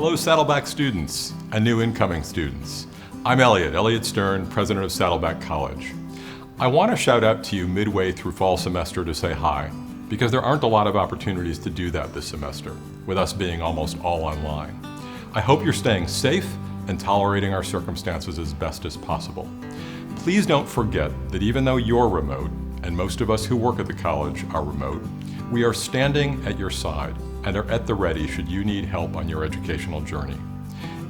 Hello Saddleback students and new incoming students. I'm Elliot Stern, president of Saddleback College. I want to shout out to you midway through fall semester to say hi, because there aren't a lot of opportunities to do that this semester, with us being almost all online. I hope you're staying safe and tolerating our circumstances as best as possible. Please don't forget that even though you're remote, and most of us who work at the college are remote, we are standing at your side and are at the ready should you need help on your educational journey.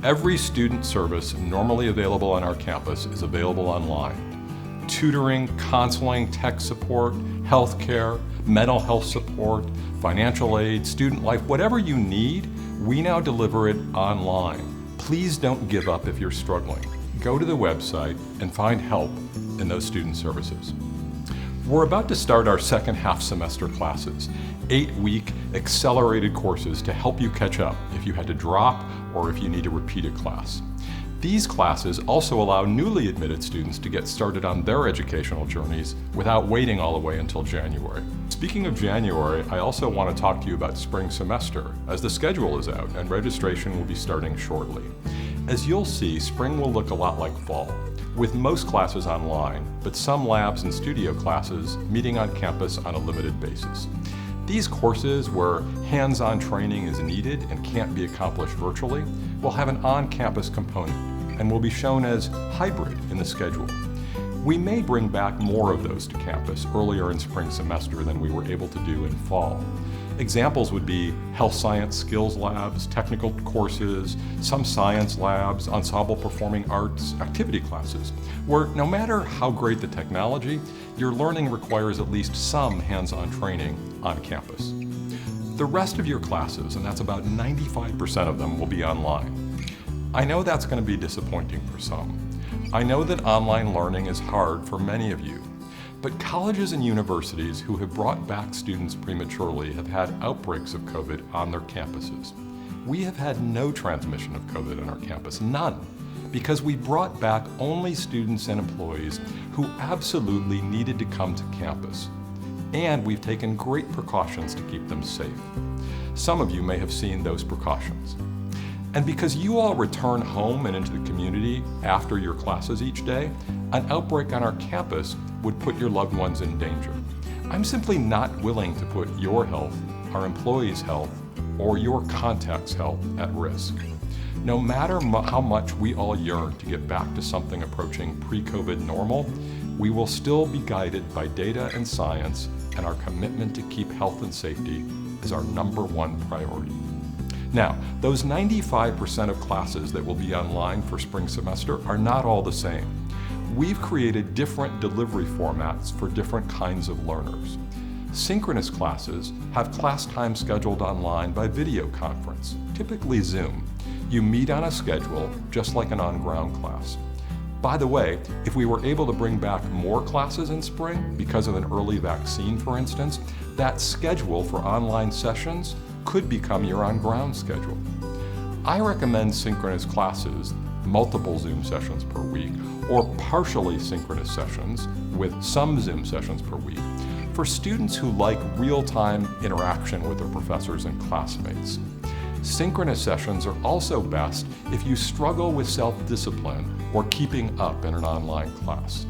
Every student service normally available on our campus is available online. Tutoring, counseling, tech support, healthcare, mental health support, financial aid, student life, whatever you need, we now deliver it online. Please don't give up if you're struggling. Go to the website and find help in those student services. We're about to start our second half semester classes, 8-week accelerated courses to help you catch up if you had to drop or if you need to repeat a class. These classes also allow newly admitted students to get started on their educational journeys without waiting all the way until January. Speaking of January, I also want to talk to you about spring semester, as the schedule is out and registration will be starting shortly. As you'll see, spring will look a lot like fall, with most classes online, but some labs and studio classes meeting on campus on a limited basis. These courses, where hands-on training is needed and can't be accomplished virtually, will have an on-campus component and will be shown as hybrid in the schedule. We may bring back more of those to campus earlier in spring semester than we were able to do in fall. Examples would be health science skills labs, technical courses, some science labs, ensemble performing arts, activity classes, where no matter how great the technology, your learning requires at least some hands-on training on campus. The rest of your classes, and that's about 95% of them, will be online. I know that's going to be disappointing for some. I know that online learning is hard for many of you. But colleges and universities who have brought back students prematurely have had outbreaks of COVID on their campuses. We have had no transmission of COVID on our campus, none, because we brought back only students and employees who absolutely needed to come to campus. And we've taken great precautions to keep them safe. Some of you may have seen those precautions. And because you all return home and into the community after your classes each day, an outbreak on our campus would put your loved ones in danger. I'm simply not willing to put your health, our employees' health, or your contacts' health at risk. No matter how much we all yearn to get back to something approaching pre-COVID normal, we will still be guided by data and science, and our commitment to keep health and safety is our #1 priority. Now, those 95% of classes that will be online for spring semester are not all the same. We've created different delivery formats for different kinds of learners. Synchronous classes have class time scheduled online by video conference, typically Zoom. You meet on a schedule, just like an on-ground class. By the way, if we were able to bring back more classes in spring because of an early vaccine, for instance, that schedule for online sessions could become your on-ground schedule. I recommend synchronous classes, multiple Zoom sessions per week, or partially synchronous sessions with some Zoom sessions per week, for students who like real-time interaction with their professors and classmates. Synchronous sessions are also best if you struggle with self-discipline or keeping up in an online class.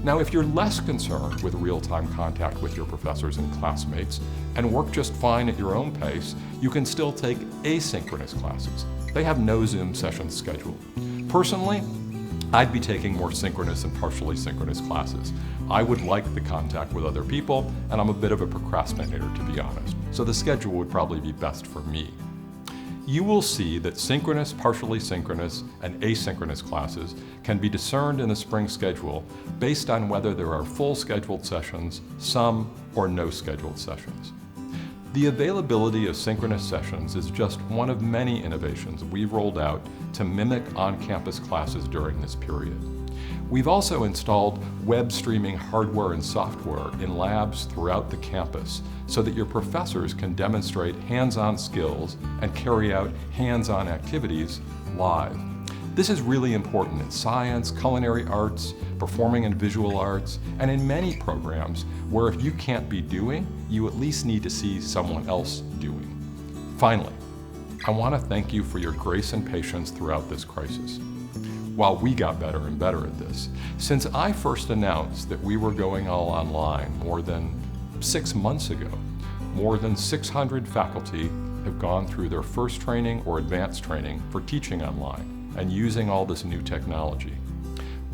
Now, if you're less concerned with real-time contact with your professors and classmates and work just fine at your own pace, you can still take asynchronous classes. They have no Zoom sessions scheduled. Personally, I'd be taking more synchronous and partially synchronous classes. I would like the contact with other people, and I'm a bit of a procrastinator, to be honest, so the schedule would probably be best for me. You will see that synchronous, partially synchronous, and asynchronous classes can be discerned in the spring schedule based on whether there are full scheduled sessions, some, or no scheduled sessions. The availability of synchronous sessions is just one of many innovations we've rolled out to mimic on-campus classes during this period. We've also installed web streaming hardware and software in labs throughout the campus so that your professors can demonstrate hands-on skills and carry out hands-on activities live. This is really important in science, culinary arts, performing and visual arts, and in many programs where if you can't be doing, you at least need to see someone else doing. Finally, I want to thank you for your grace and patience throughout this crisis. While we got better and better at this, since I first announced that we were going all online more than 6 months ago, more than 600 faculty have gone through their first training or advanced training for teaching online and using all this new technology.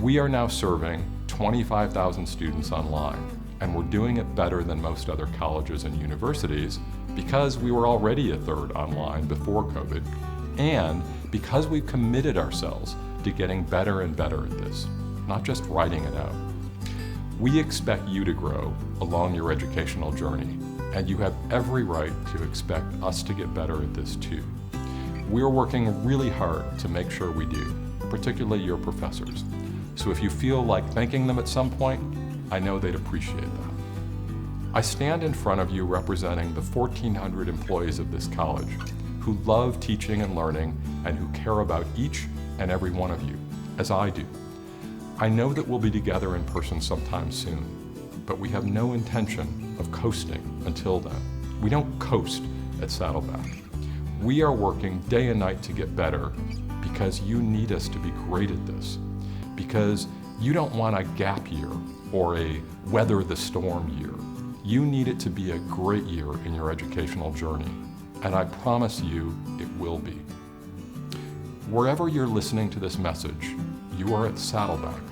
We are now serving 25,000 students online, and we're doing it better than most other colleges and universities because we were already a third online before COVID, and because we've committed ourselves to getting better and better at this, not just writing it out. We expect you to grow along your educational journey, and you have every right to expect us to get better at this too. We're working really hard to make sure we do, particularly your professors. So if you feel like thanking them at some point, I know they'd appreciate that. I stand in front of you representing the 1,400 employees of this college who love teaching and learning and who care about each and every one of you, as I do. I know that we'll be together in person sometime soon, but we have no intention of coasting until then. We don't coast at Saddleback. We are working day and night to get better because you need us to be great at this, because you don't want a gap year or a weather the storm year. You need it to be a great year in your educational journey, and I promise you it will be. Wherever you're listening to this message, you are at Saddleback.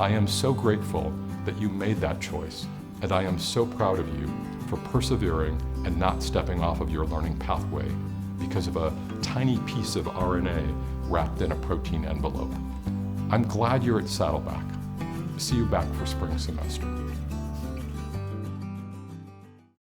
I am so grateful that you made that choice, and I am so proud of you for persevering and not stepping off of your learning pathway because of a tiny piece of RNA wrapped in a protein envelope. I'm glad you're at Saddleback. See you back for spring semester.